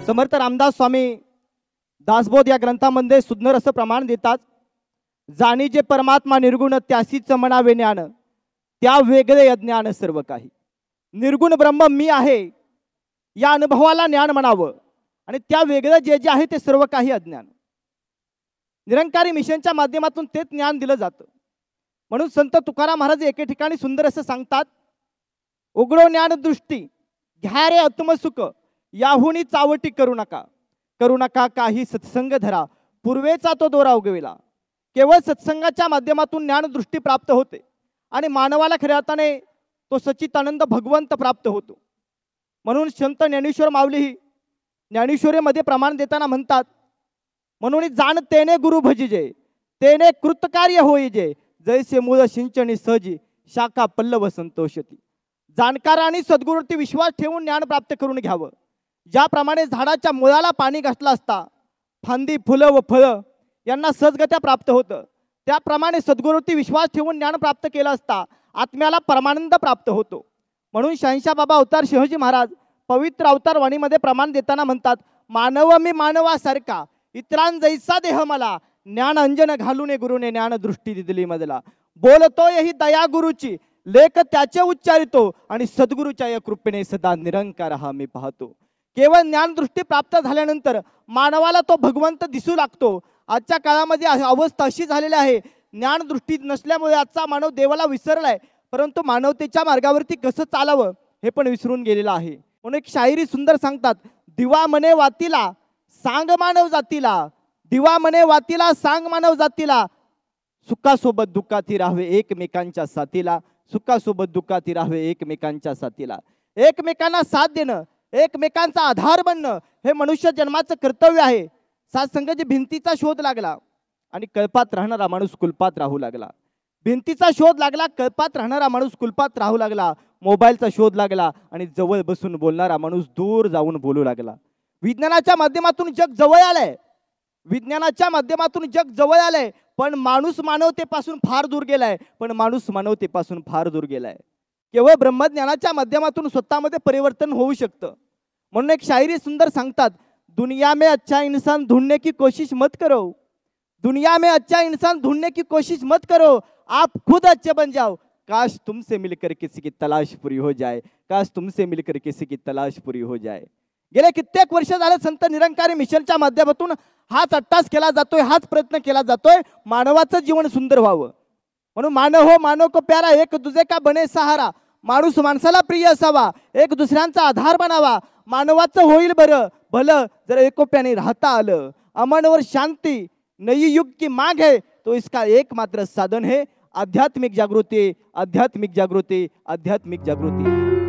समर्थ रामदास स्वामी दासबोध या ग्रंथामध्ये सुंदर असं प्रमाण देतात। जाणी जे परमात्मा निर्गुण त्यासीच म्हणावे ज्ञान, त्या वेगळे अज्ञान सर्व काही। निर्गुण ब्रह्म मी आहे या अनुभवाला ज्ञान म्हणावं आणि त्या वेगळं जे जे आहे ते सर्व काही अज्ञान। निरंकारी मिशनच्या माध्यमातून तेच ज्ञान दिलं जातं। म्हणून संत तुकाराम महाराज एके ठिकाणी सुंदर असं सांगतात, उघडो ज्ञान दृष्टी घ्या रे आत्मसुख, याहुनी चावटी करू नका काही सत्संग धरा, पूर्वेचा तो दोरा उगविला। केवळ सत्संगाच्या माध्यमातून ज्ञान दृष्टी प्राप्त होते आणि मानवाला खऱ्या अर्थाने तो सच्चिदानंद भगवंत प्राप्त होतो। म्हणून संत ज्ञानेश्वर माऊली ही ज्ञानेश्वरीमध्ये प्रमाण देताना म्हणतात, म्हणून जाणतेने गुरु भजिजे तेने कृतकार्य होईजे, जैसे मूळ सिंचनी सहजी शाखा पल्लव संतोषती। जाणकार आणि सद्गुरूवरती विश्वास ठेवून ज्ञान प्राप्त करून घ्यावं। ज्याप्रमाणे झाडाच्या मुळाला पाणी घातलं असता फांदी फुलं व फळं यांना सहजगत्या प्राप्त होतं, त्याप्रमाणे सद्गुरूवरती विश्वास ठेवून ज्ञान प्राप्त केलं असता आत्म्याला परमानंद प्राप्त होतो। म्हणून शहांशा बाबा अवतार शहाजी महाराज पवित्र अवतार वाणीमध्ये प्रमाण देताना म्हणतात, मानव मी मानवासारखा इतरांजैसा देह मला, ज्ञान अंजन घालूने गुरुने ज्ञान दृष्टी दिली मजला। बोलतो यही दया गुरुची लेख त्याचे उच्चारितो, आणि सद्गुरूच्या या कृपेने सदा निरंकार हा मी पाहतो। केवळ ज्ञान दृष्टी प्राप्त झाल्यानंतर मानवाला तो भगवंत दिसू लागतो। आजच्या काळामध्ये अवस्था अशी झालेली आहे, ज्ञान दृष्टी नसल्यामुळे आजचा मानव देवाला विसरलाय, परंतु मानवतेच्या मार्गावरती कसं चालावं हे पण विसरून गेलेला आहे। म्हणून एक शायरी सुंदर सांगतात, दिवा मने वातीला सांग मानव जातीला, दिवा मने वातीला सांग मानव जातीला, सुखासोबत दुःखाती राहावे एकमेकांच्या साथीला, सुखासोबत दुःखाती राहावे एकमेकांच्या साथीला। एकमेकांना साथ देणं, एकमेकांचा आधार बनणं हे मनुष्य जन्माचं कर्तव्य आहे। सात्संगाची भिंतीचा शोध लागला आणि कल्पात राहणारा माणूस कुलपात राहू लागला। भिंतीचा शोध लागला, कल्पात राहणारा माणूस कुलपात राहू लागला। मोबाईलचा शोध लागला आणि जवळ बसून बोलणारा माणूस दूर जाऊन बोलू लागला। विज्ञानाच्या माध्यमातून जग जवळ आलंय, विज्ञानाच्या माध्यमातून जग जवळ आलंय, पण माणूस मानवतेपासून फार दूर गेलाय, फार दूर गेलाय। केवळ ब्रह्मज्ञानाच्या माध्यमातून स्वतःमध्ये परिवर्तन होऊ शकतं। म्हणून एक शायरी सुंदर सांगतात, दुनिया में अच्छा इंसान ढूंढने की कोशिश मत करो, दुनिया में अच्छा इंसान ढूंढने की कोशिश मत करो, आप खुद अच्छे बन जाओ, काश तुमसे मिलकर किसी की तलाश पूरी हो जाए, काश तुमसे मिलकर किसी की तलाश पूरी हो जाए। गेले कित्येक वर्ष झाले संत निरंकारी मिशनच्या माध्यमातून हाच अट्टास केला जातोय, हाच प्रयत्न केला जातोय मानवाचं जीवन सुंदर व्हावं। म्हणून मानव हो मानव को प्यारा, एक दुसरे का बने सहारा, माणूस माणसाला प्रिय असावा, एक दुसऱ्यांचा आधार बनावा, मानवाचं होईल बरं भलं जर एकोप्याने राहता आलं। अमन और शांति नई युग की मांग है, तो इसका एकमात्र साधन है आध्यात्मिक जागृति, आध्यात्मिक जागृति, आध्यात्मिक जागृति।